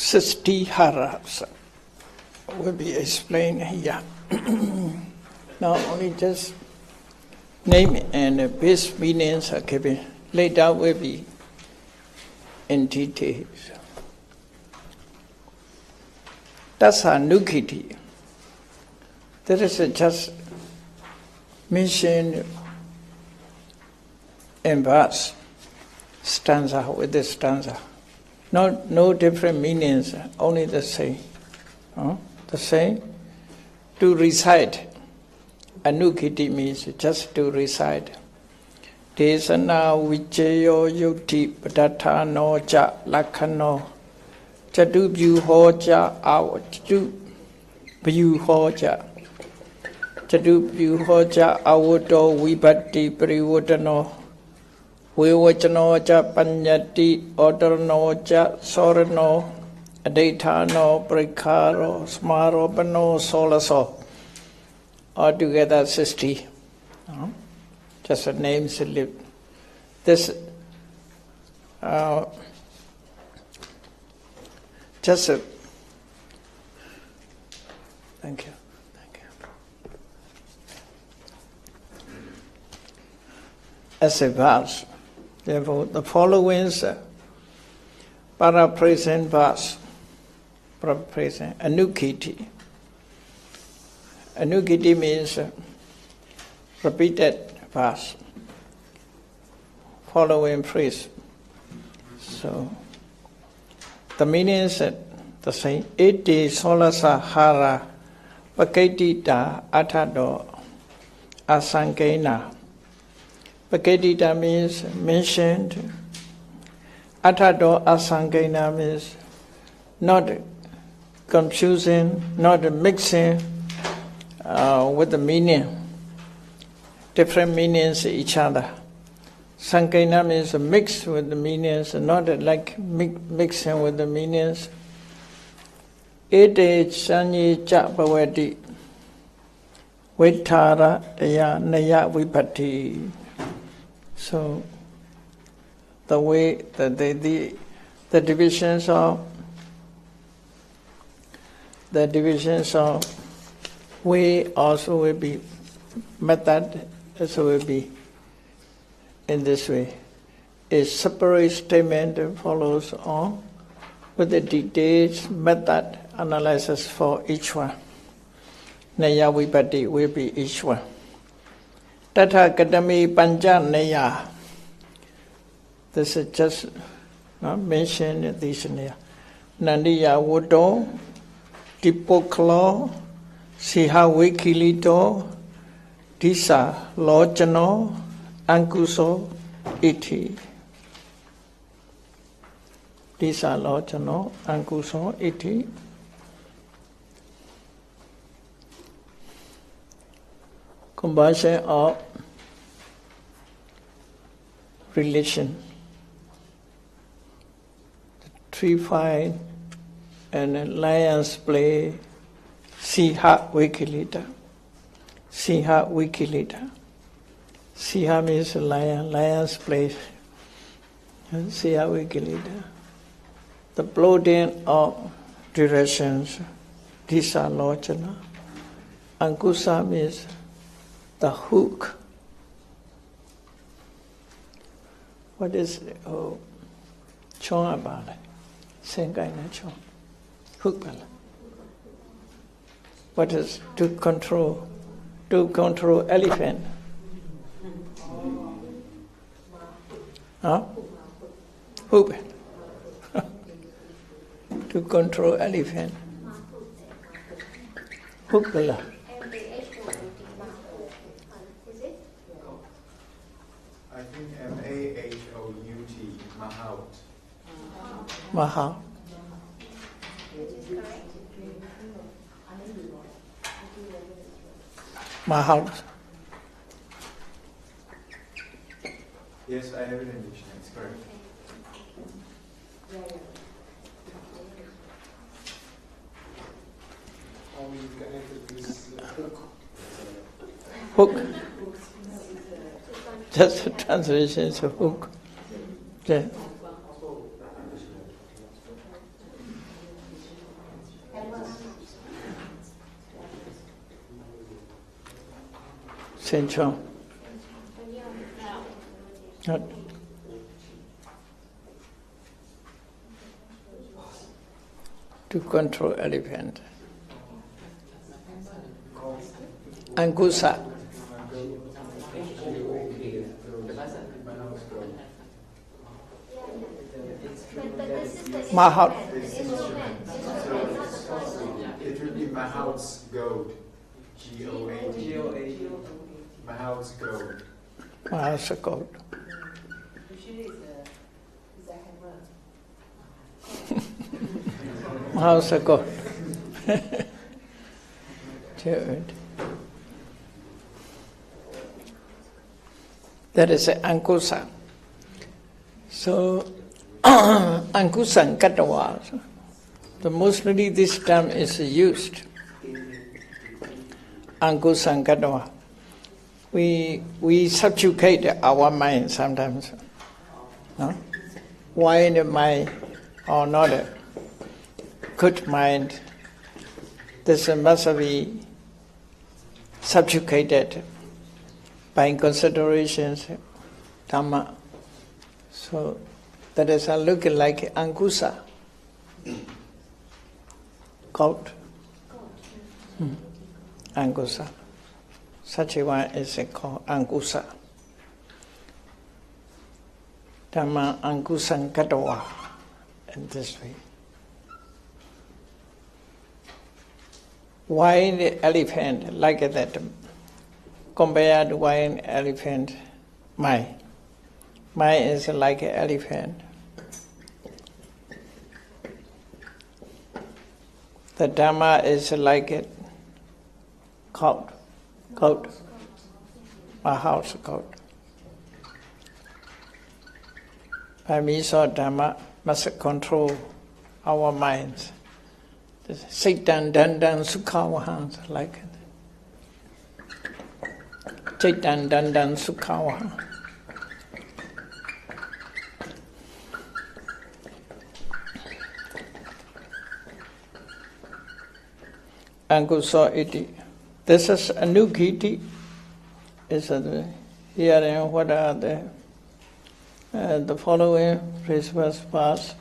Sistiharas will be explained here. Now only just name and base meanings are given. Later will be in details. That's a nukiti. That is just mentioned in verse, stanza with the stanza. No different meanings, only the same. The same. To recite. Anukiti means just to recite. Desana vijayo yuti padatta no ja lakhano chatu byu hoja aw chatu byu hoja chatu byu hoja awoto vibhatti parivodano vivachano ja panyati odorano ja sorano adaitano prikaro smaropano solaso. Altogether 60. Just a name slip. This just a thank you. As a verse. Therefore, the following is paraphrasing verse. Paraphrasing anukiti. Anukiti means repeated verse, following phrase. So, the meaning is the same. Iti solasa hara paketita atado asankena. Paketita means mentioned. Atado asankena means not confusing, not mixing with the meaning. Different meanings each other. Sankena means mixed with the meanings, not like mixing with the meanings. Ete chanyi cha bhavati vittara ya naya vipatti. So the way that the divisions of way also will be method also will be in this way. A separate statement follows on with the detailed method analysis for each one. Naya vipatti will be each one. Tata kadami panja naya. This is just mentioned this naya. Nandiya wudo, tipoklo, siha wikilito, disa lojano, ankuso, iti. Disa lojano, ankuso, iti. Combination of relation. The tree fight and lions play. Siha wikilita. Siha wikilita. Siha means lion. Lions play. Siha wikilita. The plotting of directions. Disa lochana. Ankusa means the hook. What is it? Oh, chong abale. Sengai na chong. Hook bala. What is to control? To control elephant. Huh? Hook. To control elephant. Hook bala. I think M-A-H-O-U-T, Mahout. Mahout. Mahout. Yes, I have it in dictionary, it's correct. Hook. Just the translation is a hook. Yeah. Central. Not. To control elephant. Ankusa. Mahat. It will be Mahat's goat. G-O-A-T. Mahat's goat. Mahat's goat. Mahat's goat. That is Ankusa. So, Ankusan Katawa. So mostly this term is used. Ankusan Katawa. We subjugate our mind sometimes. No? Why the mind or not a good mind? This must be subjugated by considerations, Dhamma. So that is looking like Ankusa. Goat. Ankusa. Such a one is called Ankusa. Dhamma Ankusan Katawa. In this way. Why the elephant like that? Compared to why an elephant, my is like an elephant. The Dhamma is like a goat, a house goat. By means of Dhamma, must control our minds. Satan dandan sukhawaha, like it. Satan dandan sukhawaha. Ankusa iti. This is anukiti. Is hearing what are the following principles pass.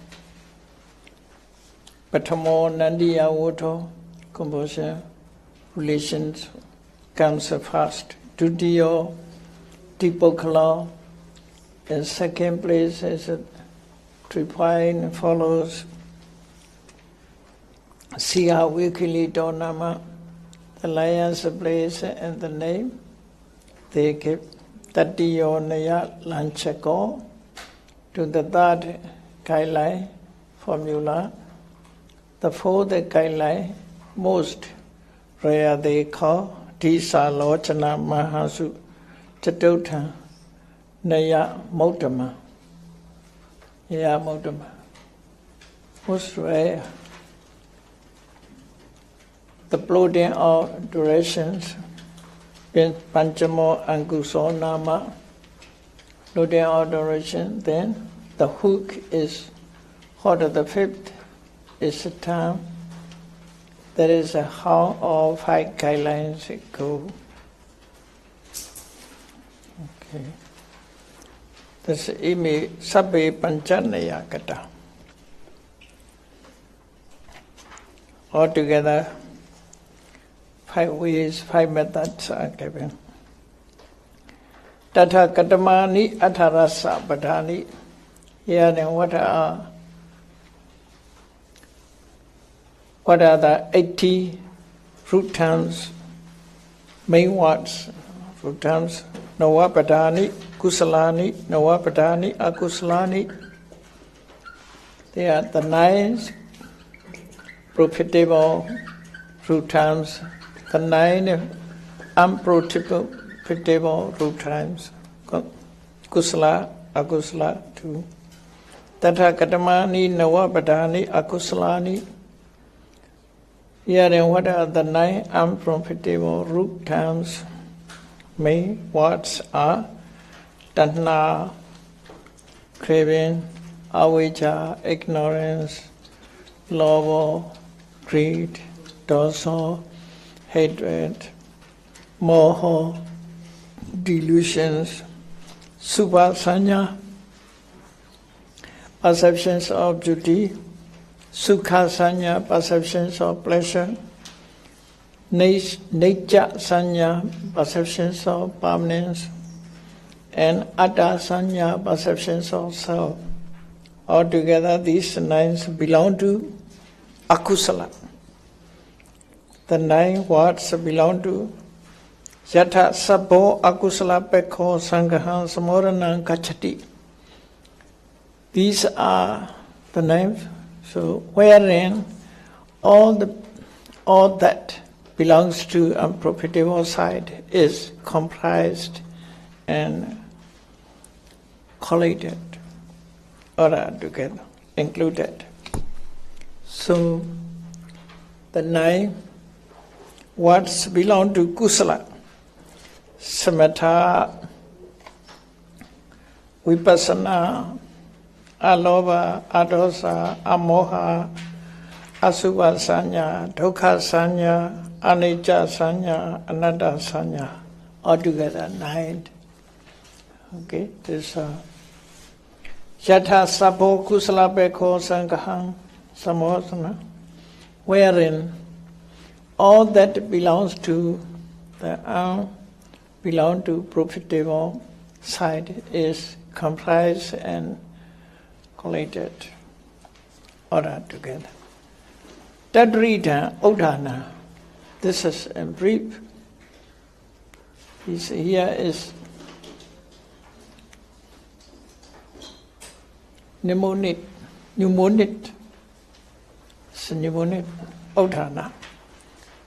Patamo Nandiya Voto composition relations comes first. Dutiyo Dipokala. In second place is tripline follows. Siya Wikili Donama, the lion's place and the name. They give Tatiyo Naya Lanchako to the third guideline formula. The fourth guideline, most rare they call Tisa Lochana Mahasu Chatutha Naya Motama. Naya Motama. Most rare. The plotting of durations in Panchamo Ankuso Nama, plotting of duration, then the hook is what are the fifth is a term. That is how all five guidelines go. Okay. This is imi sabbe panchanaya kata. Altogether, 5 ways, 5 methods are given. Tata katamani atharasa padhani. Here then what are the 80 root terms, main words, root terms? Nawapadhani, kusalani, nawapadhani, akusalani. They are the 9 profitable root terms. The 9 unprofitable root terms, kusala, akusala, 2. Tata katamani, nawapadhani, akusalani. Here then what are the 9 unprofitable root terms? Main words are tanha, craving, avijja, ignorance, love, greed, dosa, hatred, moha, delusions, Subha Sanya, perceptions of beauty, Sukha Sanya, perceptions of pleasure, Nature Sanya, perceptions of permanence, and Atta Sanya, perceptions of self. Altogether, these 9 belong to Akusala. The 9 words belong to Yatha Sabbo Akusala Pekho Sangahan Samoranang Kachati. These are the 9. So, wherein all that belongs to unprofitable side is comprised and collated or together, included. So, the 9 words belong to Kusala, Samatha, Vipassana, Aloba, Adosa, Amoha, Asubha Sanya, Dukkha Sanya, Anicca Sanya, Anatta Sanya, altogether 9. Okay, this Yatha Sabho Kusala Pekho Sanghaham Samosana, wherein all that belongs to the belong to profitable side is comprised and collated, ordered together. Tadrita Udhana. This is in brief. Here is mnemonic. It's a mnemonic. Udhana.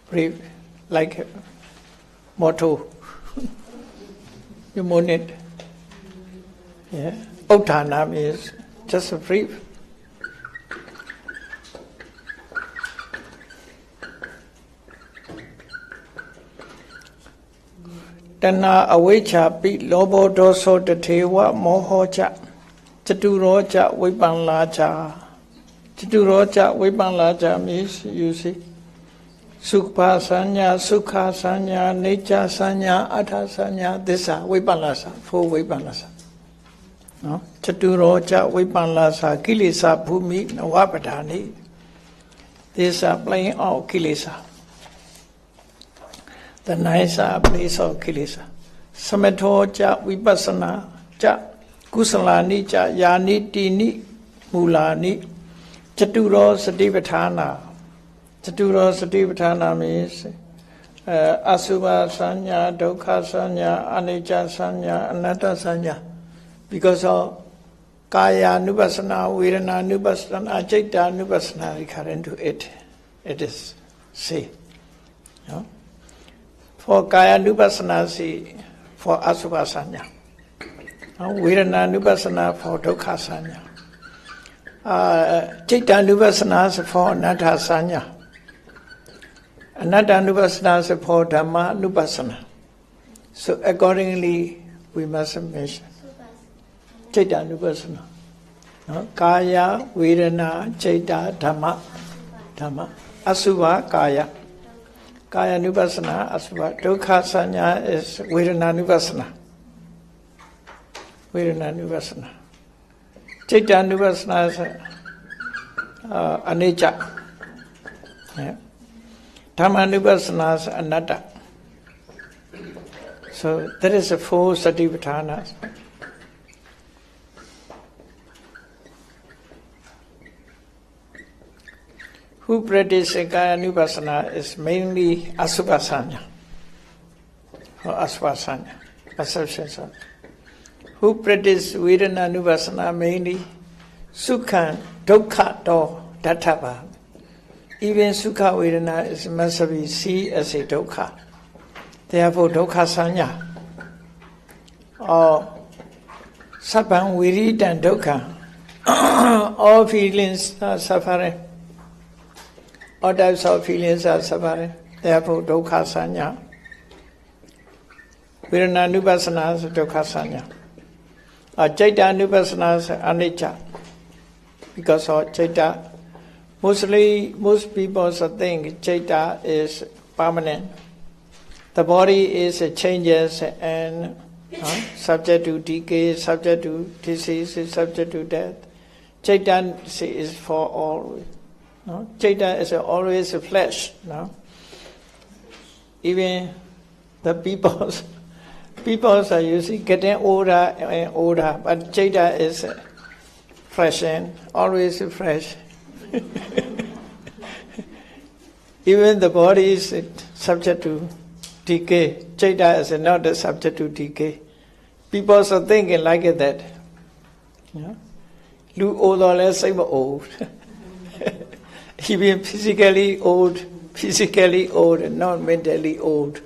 Brief, like a motto. Mnemonic. Yeah. Udhana means just a brief. Tana awecha pi lobo doso tatewa mohocha chaturo vipanlacha. Chaturo vipanlacha means, you see, Sukha Sanya, Sukha Sanya, Nature Sanya, Atta Sanya, these are vipanlasa, 4 vipanlasa. No? Chaturo vipanlasa, kilesa bhumi navapadhani. These are playing out kilesa. The 9 are place of kilesa. Samatho cha vipassana cha kusalani cha yani tini mulani chaturo satipatthana. Chaturo satipatthana means Asubha Sanya, Dukkha Sanya, Anicca Sanya, Anatta Sanya. Because of Kaya Nupassana, Vedana Nupassana, Citta Nupassana recurrent to it. It is say. No? For Kaya Nupassana, see, for Asubha Sanya. Vedana Nupassana for Dukkha Sanya. Citta Nupassana for Anatta Sanya. Anatta Nupassana for Dhamma Nupassana. So accordingly, we must mention Citta Nupassana. Kaya, Vedana, Citta, Dhamma. Asubha, Kaya. Kaya Nupassana, Asubha. Dukkha Sanya is Vedana Nupassana. Vedana Nupassana. Citta Nupassana is Anicca. Yeah. Dhamma Nupassana is Anatta. So there is a 4 Satipatthanas. Who practice Kaya Nupassana is mainly Asubha Sanya or Asubha Sanya, perceptions of. Who practice Vedana Nupassana mainly Sukha, Dukkha, Do, Dattava. Even Sukha Vedana is must be seen as a Dukkha. Therefore, Dukkha Sanya or Sabang Viridan Dukkha. All feelings are suffering. All types of feelings are suffering. Therefore, Dukkha Sanya. Vedana Nupassana is Dukkha Sanya. Citta Nupassana is Anicca. Because of Citta, most people think Citta is permanent. the body is changes and subject to decay, subject to disease, subject to death. Chaitanya is for always. No? Chaitanya is always a flesh. No? Even the peoples are usually getting older and older, but Chaitanya is fresh and always fresh. Even the body is subject to decay. Chaitanya is not subject to decay. People are thinking like that. Lu old or less old. Even physically old, not mentally old.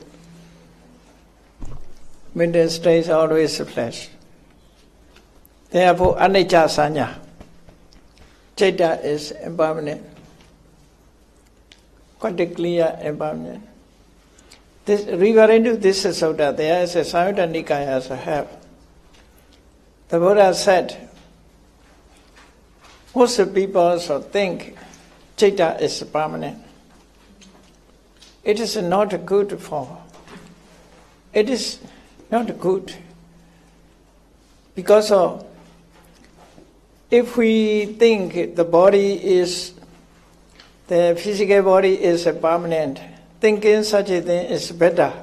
Mental state is always a flesh. Therefore, anicca sanya. Chaitanya is impermanent. Quite clear impermanent. This, referring to this sutta, there is a Samyutta Nikaya as a have. The Buddha said, most people also think Chaitanya is permanent. It is not good for. It is not good. Because of, if we think the physical body is permanent, thinking such a thing is better.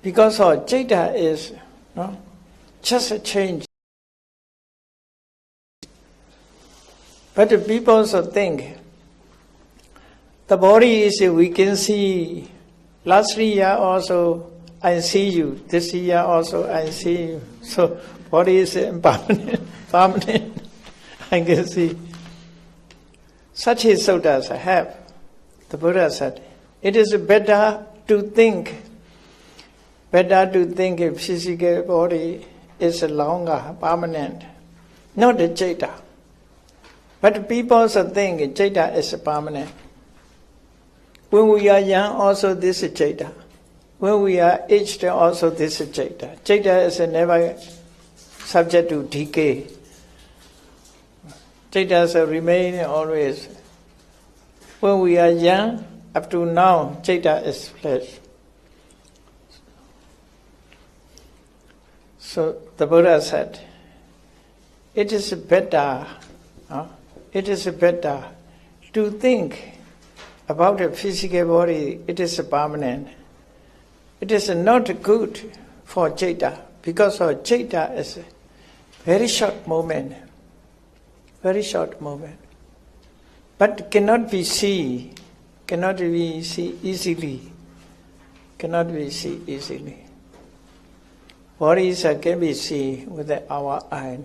Because of Chaitanya is just a change. But the people also think the body is, we can see, last year also I see you, this year also I see you. So body is permanent, I can see. Such a suttas I have. The Buddha said, it is better to think a physical body is longer, permanent, not a Chaitanya. But people also think Chaitanya is permanent. When we are young, also this is Chaitanya. When we are aged, also this is Chaitanya. Chaitanya is never subject to decay. Chaitanya remain always. When we are young, up to now, Chaitanya is flesh. So the Buddha said, it is better to think about a physical body, it is permanent. It is not good for Chaitanya, because of Chaitanya is a very short moment. But cannot be seen easily. Bodies can be seen with our eye.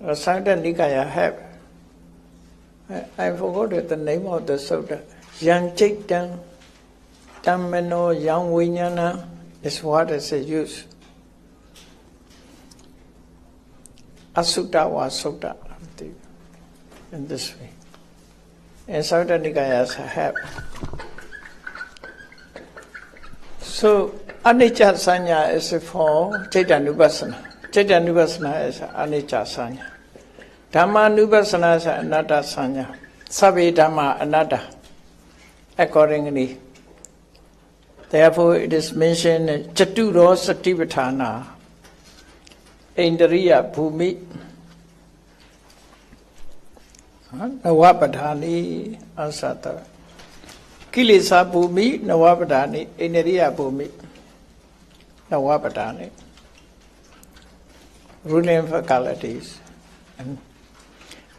Samyutta Nikaya have. I forgot the name of the sutta. Yang Chaitanya, Dhammano, Yang Vijnana is what is used. Asutta was sutta in this way. And Samyutta Nikaya have. So anicca sanya is for Chaitanya Nupassana. Chaitanya Nupassana is anicca sanya. Dhamma Nupassana is anatta sanya. Sabbe Dhamma anatta. Accordingly. Therefore it is mentioned Chaturo Satipatthana. Indriya Bhumi. Navapadhani Asata. Kilesa Bhumi, Navapadhani, Indriya Bhumi. Navapadhani. Ruling faculties.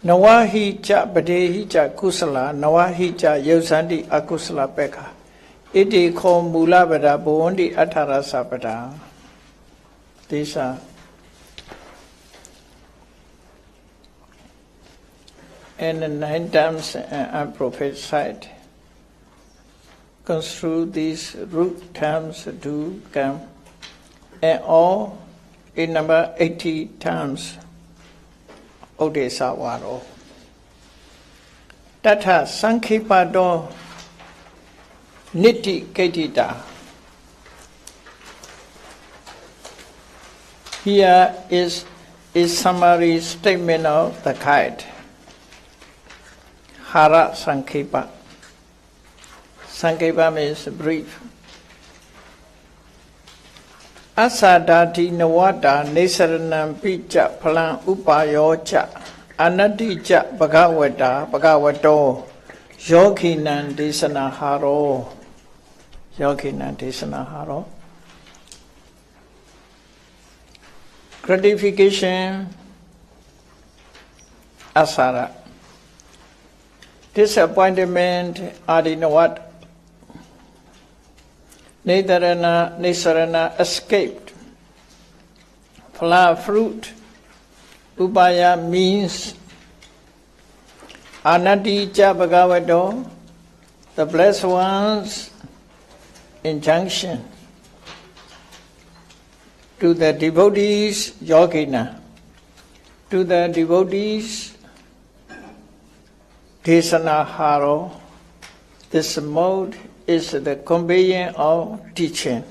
Navahi cha Badehi cha Kusala, Navahi cha Yosandi Akusala Pekha. Iti ko Mulabada Bondi Atara Sapada. These are. And 9 times I prophesied. Construe these root terms to come. And all in number 80 times. Odesa Waro. Tata Sankhipado Niti Ketita. Here is a summary statement of the guide. Hara Sankepa. Sankepa means brief. Asadati Nawada Nesaranam Picha Palan Upayocha Anadija Bhagavato Yoginan Desanaharo. Yoginan Desanaharo. Gratification Asara. Disappointment Adinawat. Nisarana escaped. Phala fruit. Upaya means. Anadija Bhagavato, the blessed one's injunction to the devotees, yogina, to the devotees, desanaharo. This mode is the conveying of teaching.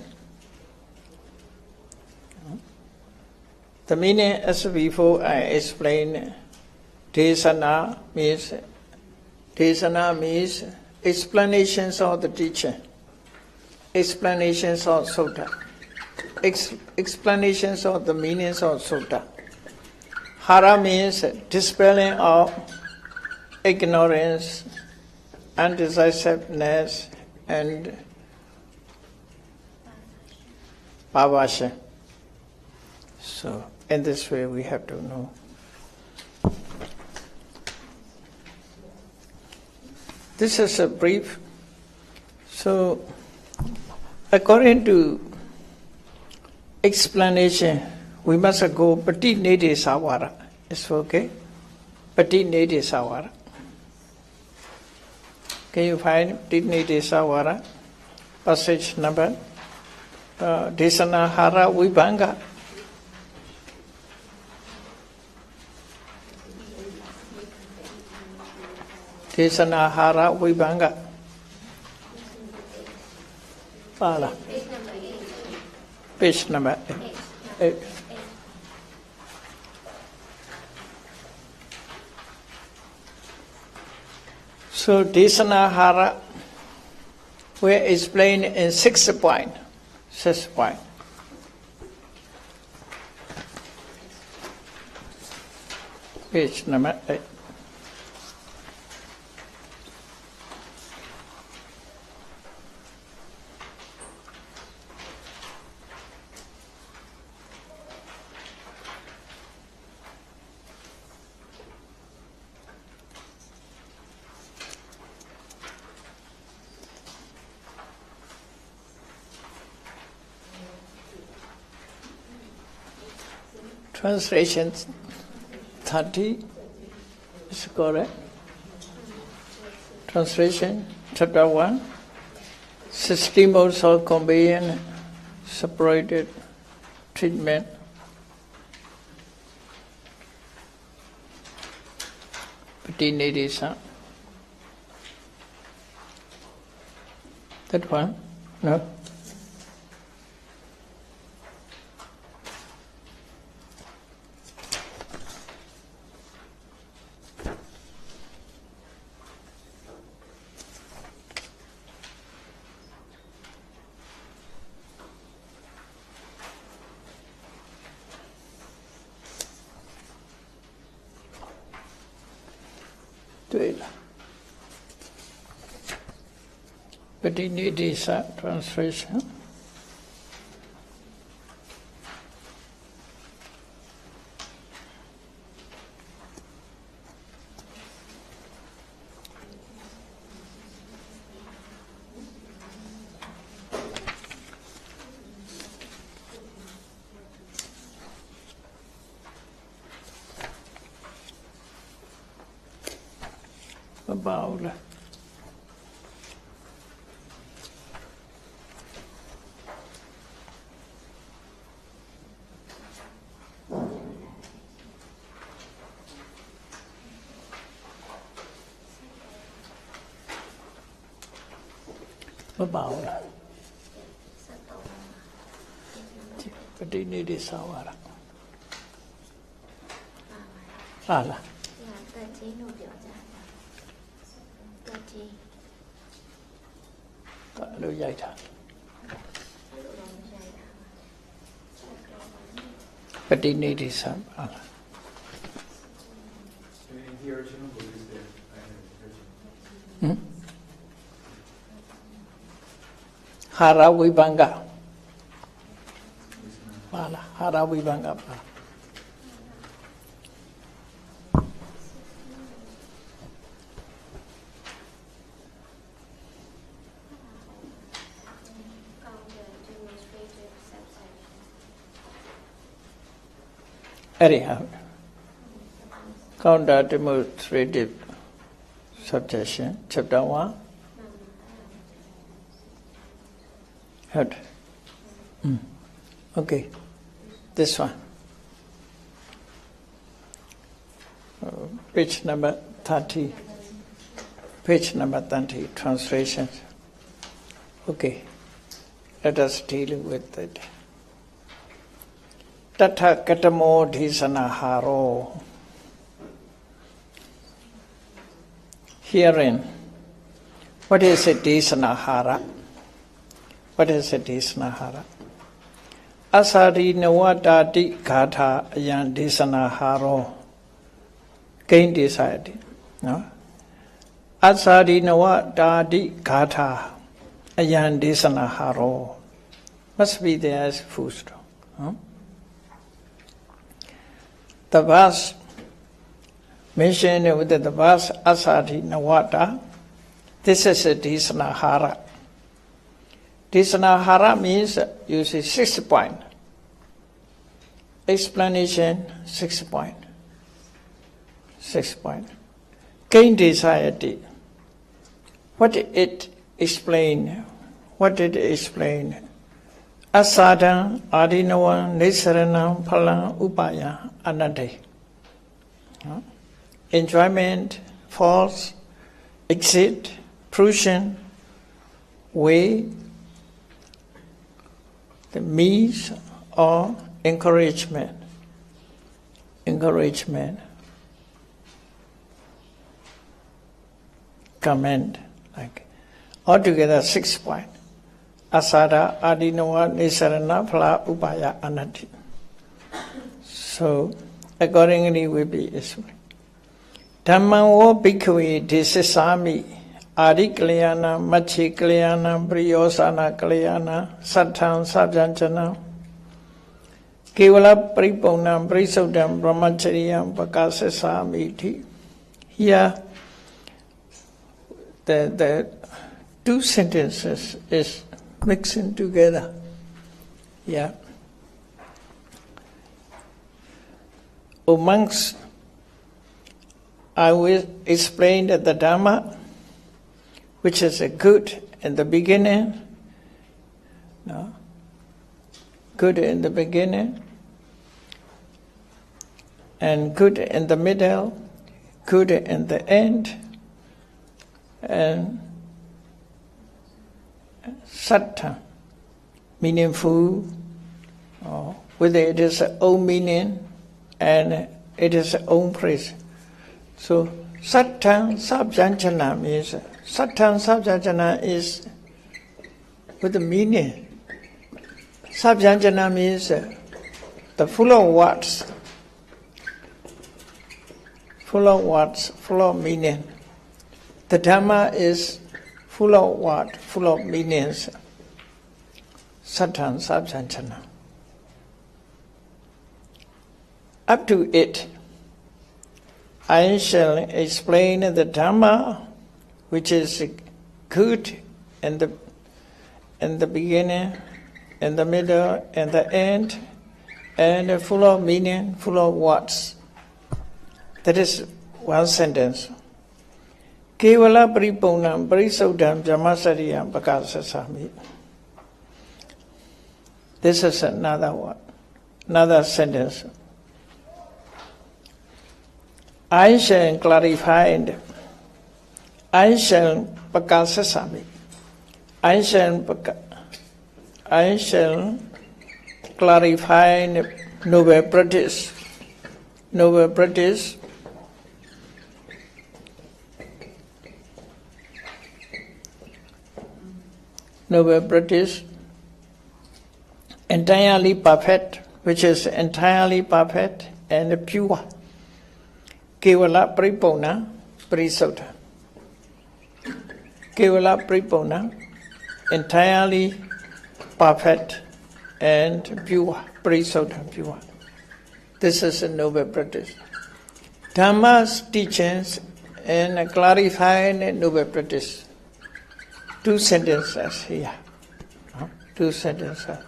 The meaning, as before I explained, Desana means explanations of the teaching, explanations of Sutra, explanations of the meanings of Sutra. Hara means dispelling of ignorance, undecisiveness, and pavasha. So, in this way, we have to know. This is a brief. So, according to explanation, we must go Pati Nede Sawara. It's okay? Pati Nede Sawara. Can you find Pati Nede Sawara? Passage number? Desanahara Vibhanga. Desanahara Vibhanga. Pala. Page number 8. So Desanahara we explain in 6 point. 6 point. Page number 8. Translation 30 is correct. Translation chapter 1. 60 modes of conveying separated treatment. Pati Nidesa. That one? No? Pati Nidesa translation. About Pati Nidesa Sawara. Lo yaita. Patiniti Sambala. In the original book is there. I have the original. Hara Vibanga. Pala. Hara Vibanga. Anyhow, counter demonstrative subjection, chapter 1. Heard? Okay, this one. Page number 30. Page number 30, translations. Okay, let us deal with it. Tatha katamo dhisanaharo. Herein, what is a dhisanahara? What is a dhisanahara? Asadi nawadati gatha ayan dhisanaharo. Gain decided. No? Asadi nawadati gatha ayan dhisanaharo. Must be there as full stop. Huh? The verse mentioned with the verse Asadi Nawata, this is a Dhisanahara. Dhisanahara means you see 6 point. Explanation 6 point. 6 point. Gain desire. What did it explain? What did it explain? Asada, Adinawa, Nisarana, Pala, Upaya, Anade. Enjoyment, false, exit, fruition, way, the means, or encouragement. Encouragement. Comment, like altogether 6 points. Asada, Adinawa, Nisarana, Phala, Upaya, Anati. So, accordingly will be explained. Dhamma wo bhikkhave desasami, Adi kalyana, Machi kalyana, Priyosana kalyana, Satthan sabjanjana, Kevala paripunam, Prisodam, Brahmacharya, Pakasasami. Here, the 2 sentences is mixing together. Yeah. O monks, I will explain the Dhamma, which is a good in the beginning. No? Good in the beginning, and good in the middle, good in the end, and sattha, meaningful, whether it is own meaning and it is own praise. So sattha sabjanjana means sattha sabjanjana is with the meaning. Sabjanjana means the full of words, full of meaning. The Dhamma is full of what? Full of meanings. Sattha sabjanjana. Up to it, I shall explain the Dhamma, which is good in the beginning, in the middle, and the end, and full of meaning, full of words. That is one sentence. Kevala paripunam parisodam brahmacharya pakasasami. This is another one, another sentence. I shall clarify, I shall pakasasami. I shall clarify noble practice. Noble practice noble practice, entirely perfect, which is entirely perfect and pure. Kevala Pripona Prisota. Kevala Pripona, entirely perfect and pure. Prisota, pure. This is a noble practice. Dhamma's teachings and clarifying noble practice. 2 sentences here. 2 sentences.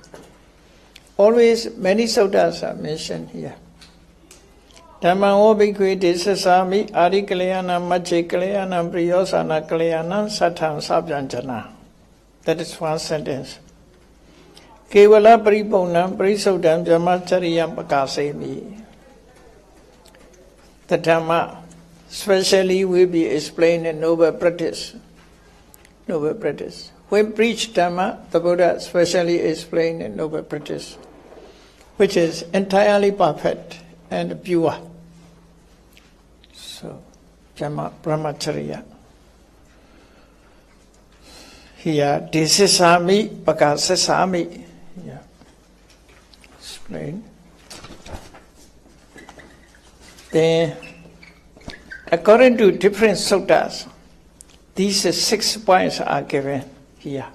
Always many suttas are mentioned here. Dhamma obikwe desasami adi kalyana majje kalyana priyosana kalyana satham sabyanjana. That is 1 sentence. Kevala paripona parisodam brahmacharya pakasemi. The Dhamma specially will be explained in noble practice. Noble practice. When preached Dhamma, the Buddha specially explained in noble practice, which is entirely perfect and pure. So, Brahmacharya. Here, Desisami, Pakasasami. Yeah. Explain. Then, according to different suttas, these 6 points are given here.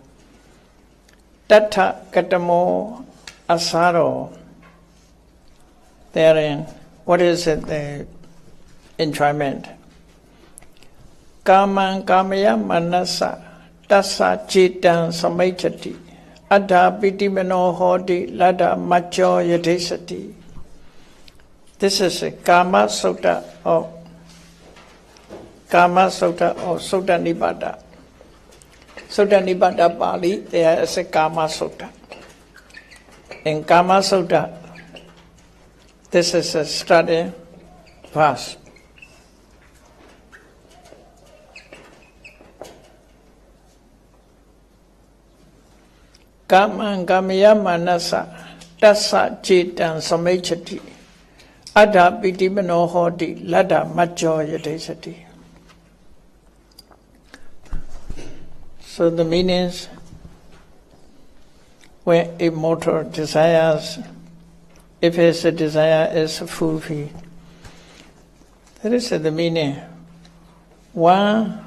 Tattha Katamo Asaro. Therein, what is it? The enjoyment. Kaman Kamaya Manasa Tassa Chitan Samaichati Adha Pitimano Hodi Lada Macho Yadesati. This is a Kama Sutta of Sutta Nibbata. Sutta Nibbata Pali, there is a Kama Sutta. In Kama Sutta, this is a study verse. Kaman Kamaya Manasa Tassa Chitan Samaichati Adha Pitimano Hodi Lada Macho Yadesati. So the meanings, when a motor desires, if his desire is fulfilled, that is the meaning. One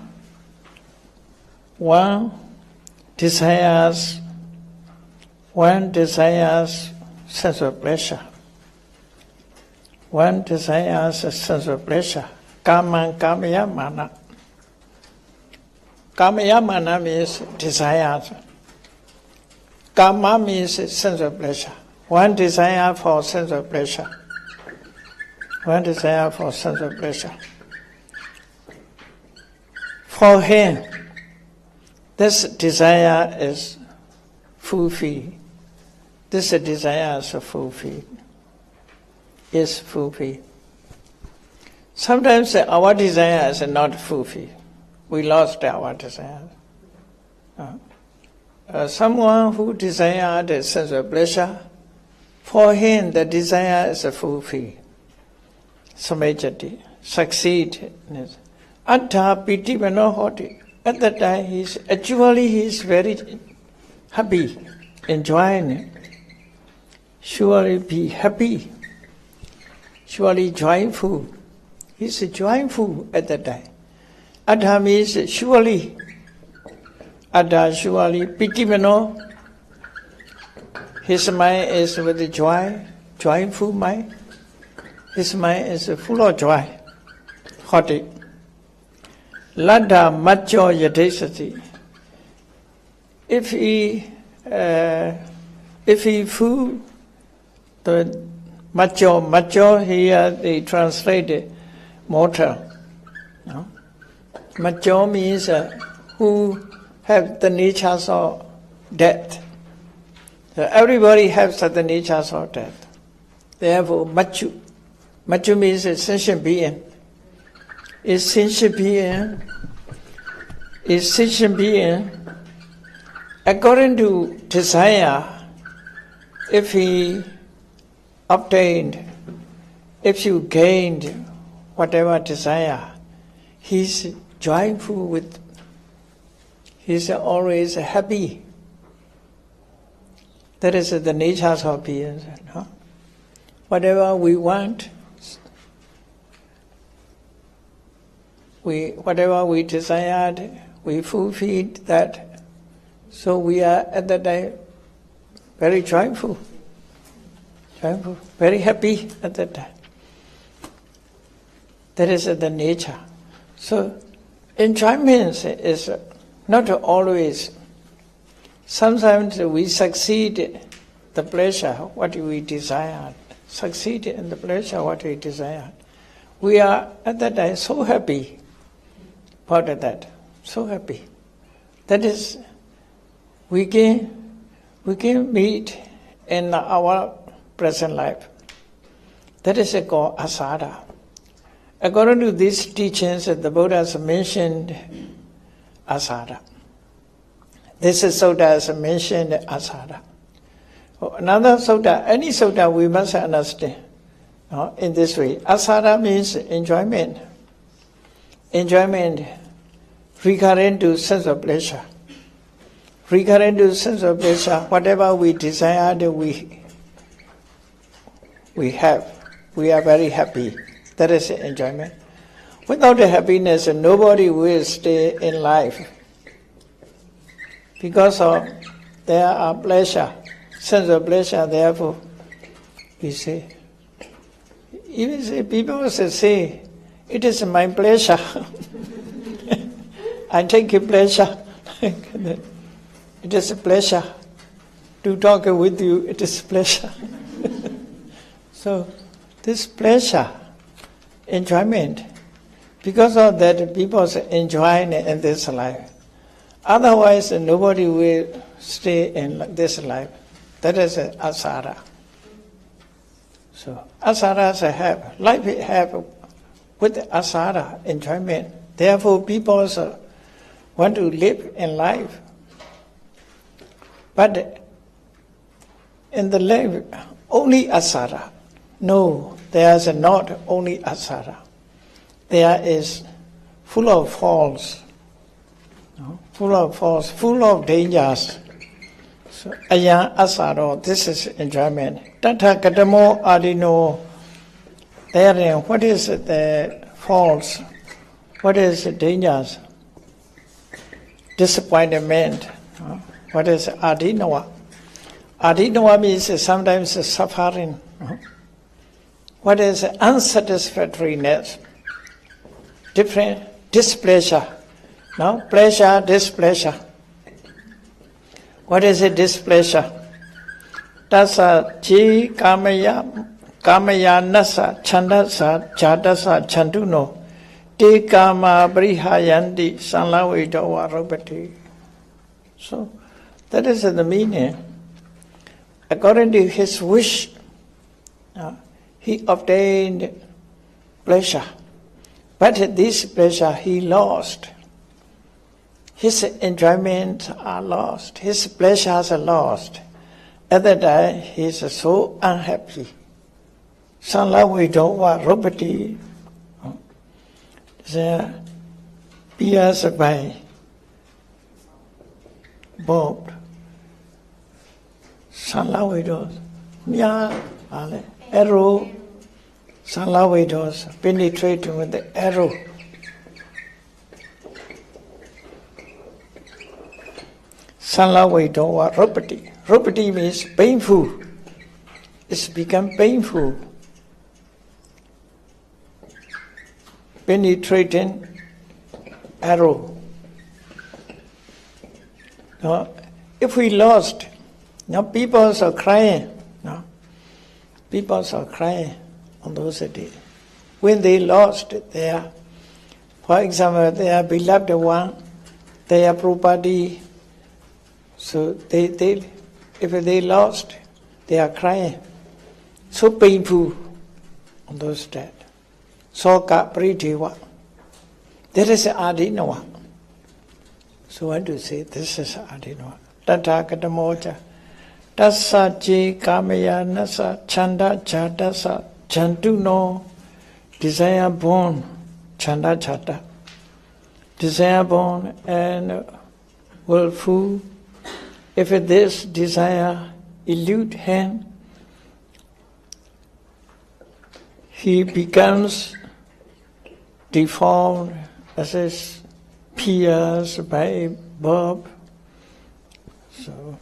desires sense of pleasure. One desires a sense of pleasure. Kaman Kamaya Mana. Kamaya Mana means desire. Kama means sense of pleasure. One desire for sense of pleasure. One desire for sense of pleasure. For him, this desire is fulfilled. This desire is fulfilled. Is fulfilled. Sometimes our desire is not fulfilled. We lost our desire. Someone who desired a sense of pleasure, for him the desire is fulfilled. Samajati, succeed. Atta piti manohoti. At that time he is very happy, enjoying it. Surely be happy. Surely joyful. He is joyful at that time. Atta means surely. Atta surely. Pitimano. His mind is with joy, joyful mind. His mind is full of joy. Hoti. Lada macho yadesati. If he full the macho here they translate mortal. No? Macho means who have the natures of death. So everybody has the natures of death. Therefore, machu means a sentient being. A sentient being, according to desire, if he obtained, if you gained whatever desire, he's joyful with, he's always happy That is the nature of being. No? Whatever we want, whatever we desired, we fulfilled that. So we are at that time very joyful, very happy at that time. That is the nature. So enjoyment is not always. Sometimes we succeed the pleasure, what we desire. Succeed in the pleasure, what we desire. We are at that time so happy about that. So happy. That is, we can meet in our present life. That is called Asada. According to these teachings, the Buddha has mentioned Asada. This is Sutta has mentioned Asada. Another Sutta, any Sutta we must understand in this way. Asada means enjoyment. Enjoyment recurrent to sense of pleasure. Recurrent to sense of pleasure, whatever we desired, we have. We are very happy. That is enjoyment. Without happiness, nobody will stay in life. Because of there are pleasure, sense of pleasure, therefore, we say, even say, people say, it is my pleasure. I take a pleasure. It is a pleasure to talk with you. It is a pleasure. So, this pleasure, enjoyment, because of that, people enjoy in this life. Otherwise, nobody will stay in this life. That is asara. So, asaras have, life have with asara, enjoyment. Therefore, people also want to live in life. But in the life, only asara. No, there is not only asara. There is full of faults. Full of faults, full of dangers. So, ayan asaro, this is enjoyment. Tata katamo adino, therein, what is the faults? What is the dangers? Disappointment. What is adinoa? Adinoa means sometimes suffering. What is unsatisfactoriness? Different displeasure. No? Pleasure, displeasure. What is a displeasure? Tasa chi kamaya nasa chandasa jadasa chanduno te kama brihayandi sanlavedawa robati. So that is the meaning. According to his wish, he obtained pleasure. But this pleasure he lost. His enjoyment are lost. His pleasures are lost. At that time, he is so unhappy. Sanlavedawa robati. Pias by Bob. Sanlavedos. Arrow. Sanlavedos penetrating with the arrow. Sanlavedawa robati. Robati means painful. It's become painful. Penetrating arrow. Now, if we lost, now people are crying. No? People are crying on those days. When they lost their, for example, their beloved one, their property, so they if they lost, they are crying. So painful on those days. Soka prithiva. That is adinawa. So I want to say this is adinawa. Tathagatamocha. Tassa je kamaya nasa chanda chadasa chantuno. Desire born chanda chata. Desire born and willful. If this desire elude him, he becomes deformed as is pierced by a barb. So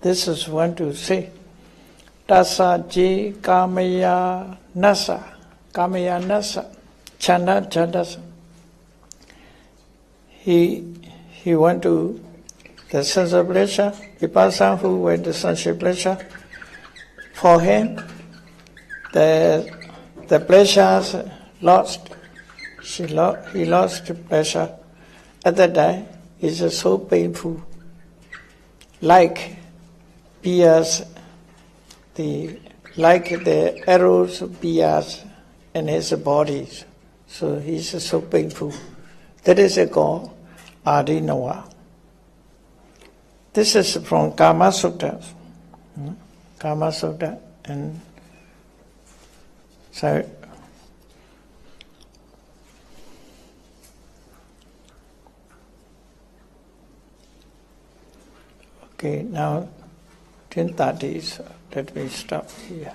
this is one to say. Tasa je kamaya nasa. Kamaya nasa. Chanda chandasa. He want to the sense of pleasure. The person who went the sense of pleasure, for him the pleasures lost. He lost pleasure. At that time, it's so painful. Like pierce like the arrows pierce in his body. So he's so painful. That is called Adinawa. This is from Kama Sutra. Kama Sutra. And so okay, now 10:30, so let me stop here.